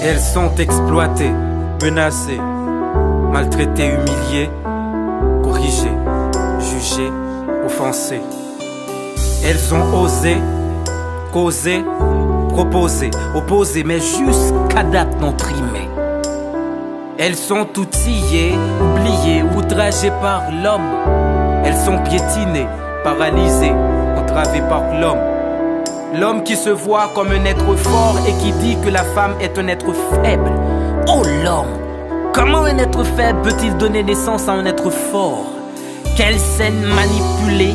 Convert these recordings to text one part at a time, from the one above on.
Elles sont exploitées, menacées, maltraitées, humiliées, corrigées, jugées, offensées. Elles ont osé, causé, proposé, opposé, mais jusqu'à date non trimé. Elles sont outillées, oubliées, outragées par l'homme. Elles sont piétinées, paralysées, entravées par l'homme. L'homme qui se voit comme un être fort et qui dit que la femme est un être faible. Oh l'homme! Comment un être faible peut-il donner naissance à un être fort? Quelle scène manipulée,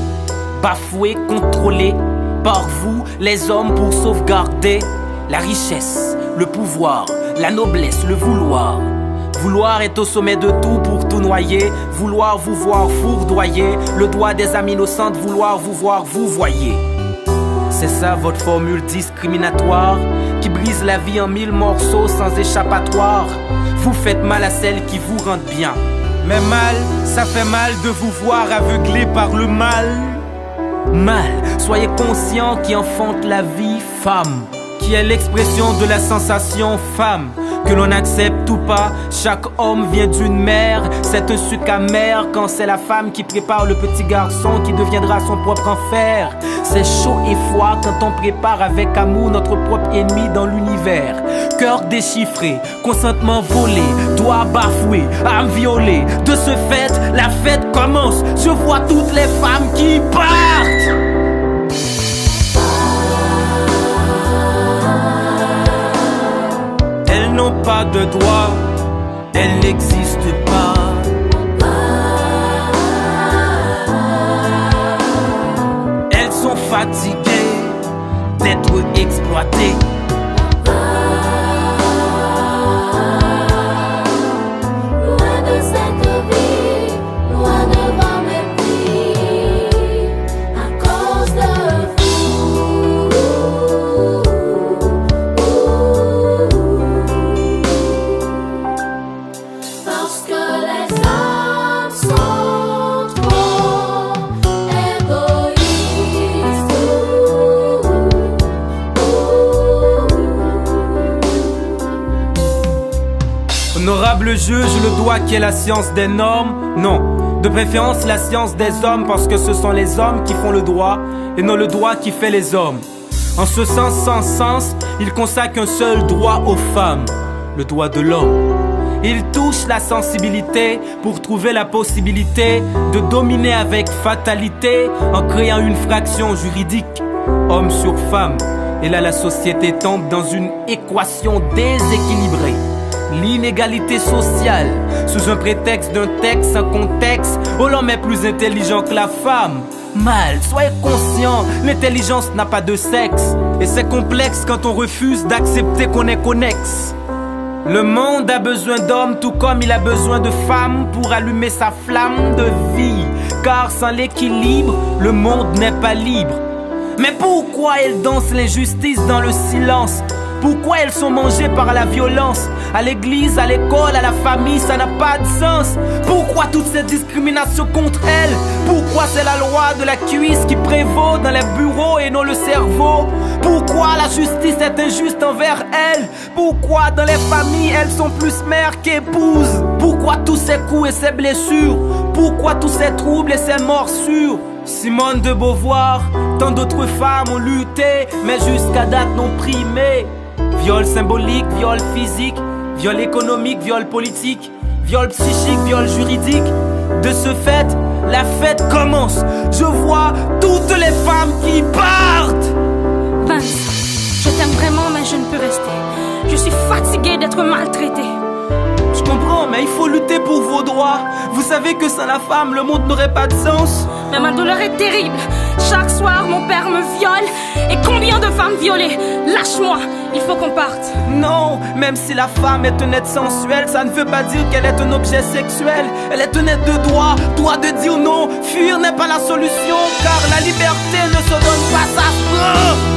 bafouée, contrôlée par vous, les hommes, pour sauvegarder la richesse, le pouvoir, la noblesse, le vouloir. Vouloir est au sommet de tout pour tout noyer. Vouloir vous voir fourdoyer. Le doigt des âmes innocentes, vouloir vous voir vous voyez. C'est ça votre formule discriminatoire qui brise la vie en 1000 morceaux sans échappatoire. Vous faites mal à celles qui vous rendent bien. Mais mal, ça fait mal de vous voir aveuglé par le mal. Mal, soyez conscient qui enfante la vie femme, qui est l'expression de la sensation femme. Que l'on accepte ou pas, chaque homme vient d'une mère. C'est un sucre amer quand c'est la femme qui prépare le petit garçon qui deviendra son propre enfer. C'est chaud et froid quand on prépare avec amour notre propre ennemi dans l'univers. Cœur déchiffré, consentement volé, doigts bafoués, âme violée. De ce fait, la fête commence. Je vois toutes les femmes qui partent. Elles n'ont pas de droit, elles n'existent pas. Elles sont fatiguées d'être exploitées. Loin de cette vie, loin devant mes plis, à cause de vous. Parce que les hommes sont trop égoïstes. Honorable juge, le droit qui est la science des normes? Non, de préférence la science des hommes, parce que ce sont les hommes qui font le droit et non le droit qui fait les hommes. En ce sens, sans sens, il consacre un seul droit aux femmes, le droit de l'homme. Il touche la sensibilité pour trouver la possibilité de dominer avec fatalité en créant une fraction juridique, homme sur femme. Et là la société tombe dans une équation déséquilibrée. L'inégalité sociale, sous un prétexte d'un texte sans contexte, où l'homme est plus intelligent que la femme. Mal, soyez conscient, l'intelligence n'a pas de sexe. Et c'est complexe quand on refuse d'accepter qu'on est connexe. Le monde a besoin d'hommes tout comme il a besoin de femmes pour allumer sa flamme de vie. Car sans l'équilibre, le monde n'est pas libre. Mais pourquoi elles dansent l'injustice dans le silence? Pourquoi elles sont mangées par la violence? À l'église, à l'école, à la famille, ça n'a pas de sens. Pourquoi toutes ces discriminations contre elles? Pourquoi c'est la loi de la cuisse qui prévaut dans les bureaux et non le cerveau? Pourquoi la justice est injuste envers elles? Pourquoi dans les familles elles sont plus mères qu'épouses? Pourquoi tous ces coups et ces blessures? Pourquoi tous ces troubles et ces morsures? Simone de Beauvoir, tant d'autres femmes ont lutté, mais jusqu'à date non primé. Viol symbolique, viol physique, viol économique, viol politique, viol psychique, viol juridique. De ce fait, la fête commence. Je vois toutes les femmes qui partent. Vince, je t'aime vraiment, mais je ne peux rester. Je suis fatiguée d'être maltraitée. Je comprends, mais il faut lutter pour vos droits. Vous savez que sans la femme, le monde n'aurait pas de sens. Mais ma douleur est terrible. Chaque soir, mon père me viole. Et combien de femmes violées? Lâche-moi, il faut qu'on parte. Non, même si la femme est un être sensuel, ça ne veut pas dire qu'elle est un objet sexuel. Elle est un être de droit de dire non. Fuir n'est pas la solution, car la liberté ne se donne pas, ça se prend.